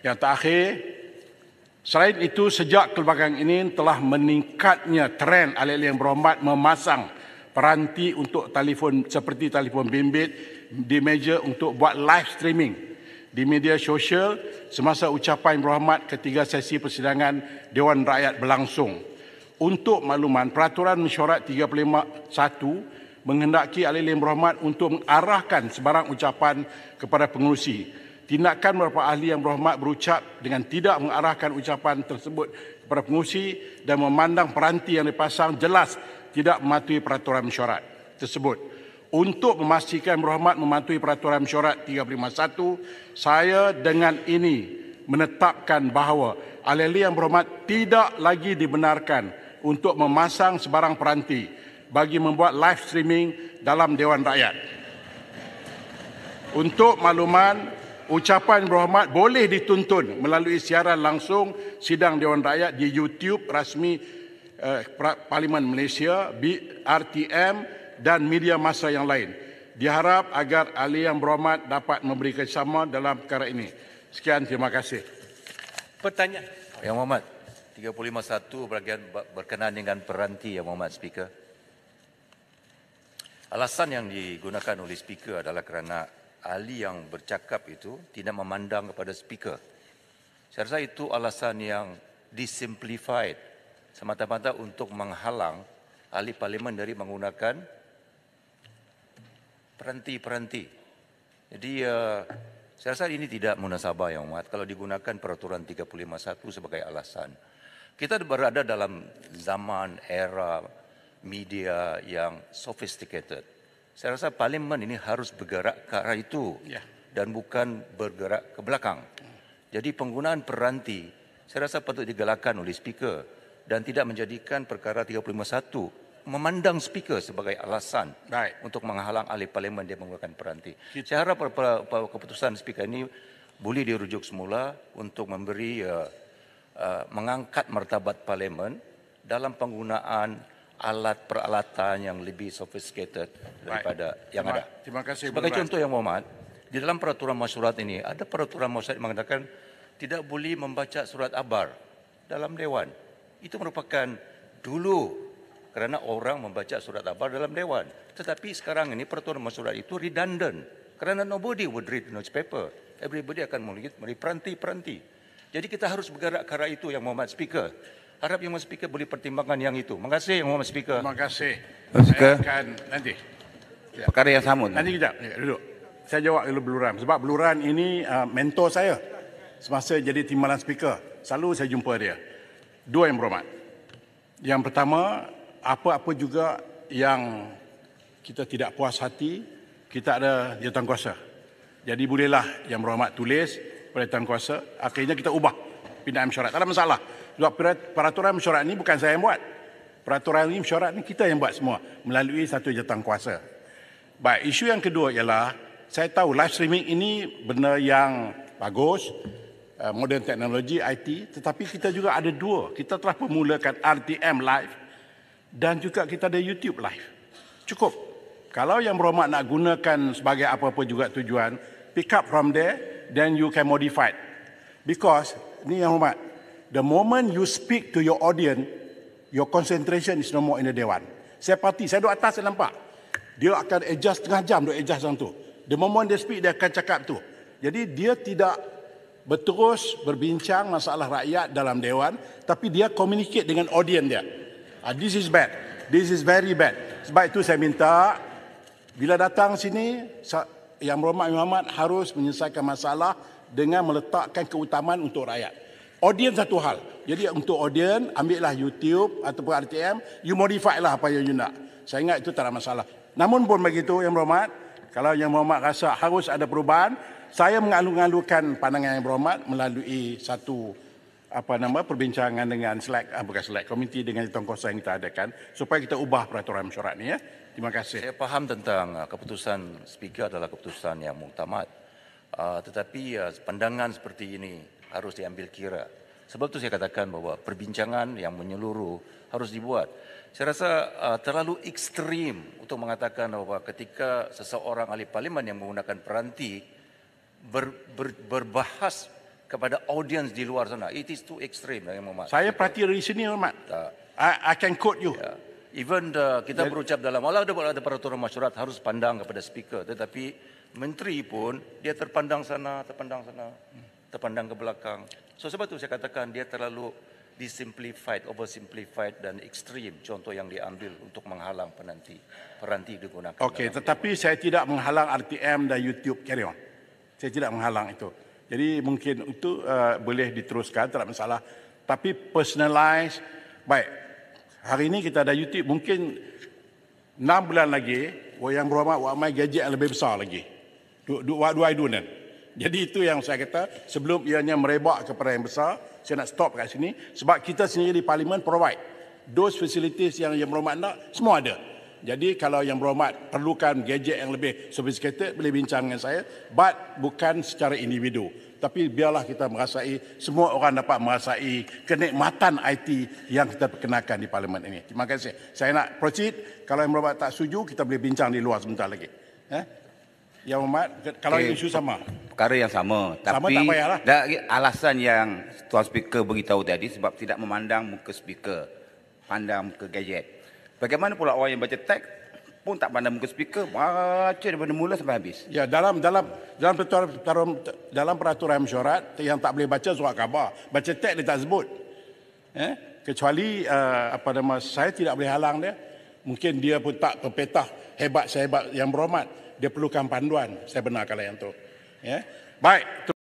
Yang terakhir, selain itu sejak kebelakangan ini telah meningkatnya trend ahli-ahli yang berhormat memasang peranti untuk telefon seperti telefon bimbit di meja untuk buat live streaming di media sosial semasa ucapan berhormat ketiga sesi persidangan Dewan Rakyat berlangsung. Untuk makluman, Peraturan Mesyuarat 351 menghendaki ahli yang berhormat untuk mengarahkan sebarang ucapan kepada pengerusi. Tindakan beberapa ahli yang berhormat berucap dengan tidak mengarahkan ucapan tersebut kepada pengerusi dan memandang peranti yang dipasang jelas tidak mematuhi peraturan mesyuarat tersebut. Untuk memastikan berhormat mematuhi peraturan mesyuarat 351, saya dengan ini menetapkan bahawa ahli yang berhormat tidak lagi dibenarkan untuk memasang sebarang peranti bagi membuat live streaming dalam Dewan Rakyat. Untuk makluman, ucapan berhormat boleh dituntun melalui siaran langsung sidang Dewan Rakyat di YouTube rasmi Parlimen Malaysia, RTM dan media massa yang lain. Diharap agar ahli yang berhormat dapat memberi kerjasama dalam perkara ini. Sekian, terima kasih. Pertanyaan. Yang Muhammad, 351 bahagian berkenaan dengan peranti, Yang Muhammad Speaker. Alasan yang digunakan oleh Speaker adalah kerana ahli yang bercakap itu tidak memandang kepada Speaker. Saya rasa itu alasan yang disimplified semata-mata untuk menghalang ahli parlimen dari menggunakan peranti-peranti. Jadi saya rasa ini tidak munasabah, Yang Muhammad, kalau digunakan Peraturan 351 sebagai alasan. Kita berada dalam zaman era media yang sophisticated. Saya rasa parlimen ini harus bergerak ke arah itu dan bukan bergerak ke belakang. Jadi penggunaan peranti saya rasa patut digalakkan oleh Speaker dan tidak menjadikan perkara 351 memandang Speaker sebagai alasan untuk menghalang ahli parlimen dia menggunakan peranti. Saya harap keputusan Speaker ini boleh dirujuk semula untuk memberi mengangkat martabat parlimen dalam penggunaan alat peralatan yang lebih sophisticated daripada yang ada. Terima kasih. Sebagai contoh, Yang Muhammad, di dalam peraturan masyurat ini ada peraturan masyurat yang mengatakan tidak boleh membaca surat abar dalam dewan. Itu merupakan dulu kerana orang membaca surat abar dalam dewan. Tetapi sekarang ini peraturan masyurat itu redundant kerana nobody would read newspaper. Everybody akan melihat peranti-peranti. Jadi kita harus bergerak ke arah itu, Yang Muhammad Speaker. Harap Yang Muhammad Speaker boleh pertimbangkan yang itu. Terima kasih, Yang Muhammad Speaker. Terima kasih. Speaker. Saya akan nanti. Perkara yang sama. Nanti kejap. Duduk. Saya jawab dulu Beluran. Sebab Beluran ini mentor saya. Semasa jadi timbalan Speaker. Selalu saya jumpa dia. Dua yang berhormat. Yang pertama, apa-apa juga yang kita tidak puas hati, kita ada jawatankuasa. Jadi bolehlah Yang berhormat tulis pada jawatankuasa. Akhirnya kita ubah pindaan mesyuarat. Tak ada masalah. Sebab peraturan mesyuarat ini bukan saya yang buat. Peraturan ini mesyuarat ini kita yang buat semua melalui satu jawatankuasa. Baik, isu yang kedua ialah saya tahu live streaming ini benda yang bagus, modern teknologi IT, tetapi kita juga ada dua. Kita telah memulakan RTM live dan juga kita ada YouTube live. Cukup. Kalau Yang berhormat nak gunakan sebagai apa-apa juga tujuan, pick up from there, then you can modify it. Because ni Yang hormat, the moment you speak to your audience, your concentration is no more in the Dewan. Saya duduk atas, saya nampak. Dia akan adjust setengah jam, dia adjust macam tu. The moment dia speak, dia akan cakap tu. Jadi dia tidak berterus berbincang masalah rakyat dalam Dewan, tapi dia communicate dengan audience dia. This is bad. This is very bad. Sebab itu saya minta, bila datang sini, Yang Berhormat Muhammad harus menyelesaikan masalah dengan meletakkan keutamaan untuk rakyat. Audience satu hal. Jadi untuk audience, ambillah YouTube ataupun RTM, you modify lah apa yang you nak. Saya ingat itu tak ada masalah. Namun pun begitu, Yang Berhormat, kalau Yang Berhormat rasa harus ada perubahan, saya mengalu-alukan pandangan Yang Berhormat melalui satu perbincangan dengan komiti dengan jawatankuasa yang kita adakan supaya kita ubah peraturan mesyuarat ni ya. Terima kasih. Saya faham tentang keputusan Speaker adalah keputusan yang muktamad. Tetapi pandangan seperti ini harus diambil kira. Sebab itu saya katakan bahawa perbincangan yang menyeluruh harus dibuat. Saya rasa terlalu ekstrim untuk mengatakan bahawa ketika seseorang ahli parlimen yang menggunakan peranti berbahas kepada audience di luar sana. It is too extreme, Yang Mohd. Saya perhati dari sini, Hormat. I can quote you. Ya. Even kita berucap dalam ada peraturan masyarakat harus pandang kepada speaker, tetapi menteri pun dia terpandang sana, terpandang ke belakang. So sebab itu saya katakan dia terlalu disimplified, oversimplified dan ekstrim contoh yang diambil untuk menghalang peranti digunakan. Okey, tetapi saya tidak menghalang RTM dan YouTube carry on. Saya tidak menghalang itu. Jadi mungkin itu boleh diteruskan, tak ada masalah. Tapi personalize, baik. Hari ini kita ada YouTube, mungkin 6 bulan lagi, yang berhormat buat main gadget yang lebih besar lagi. What do I do then? Jadi itu yang saya kata, sebelum ianya merebak kepada yang besar, saya nak stop kat sini. Sebab kita sendiri di Parlimen provide. Those facilities yang berhormat nak, semua ada. Jadi kalau yang berhormat perlukan gadget yang lebih sophisticated, boleh bincang dengan saya. But bukan secara individu. Tapi biarlah kita merasai, semua orang dapat merasai kenikmatan IT yang kita perkenalkan di Parlimen ini. Terima kasih. Saya nak proceed. Kalau yang berhormat tak setuju, kita boleh bincang di luar sebentar lagi. Yang Berhormat, kalau isu sama. Perkara yang sama. Sama Tapi tak payahlah. alasan yang Tuan Speaker beritahu tadi sebab tidak memandang muka speaker, pandang muka gadget. Bagaimana pula orang yang baca teks pun tak pandang muka speaker, baca daripada mula sampai habis. Ya, dalam peraturan mesyuarat yang tak boleh baca surat khabar, baca teks dia tak sebut. Kecuali saya tidak boleh halang dia. Mungkin dia pun tak berpetah hebat sehebat yang berhormat. Dia perlukan panduan. Saya benarkan yang tu. Baik.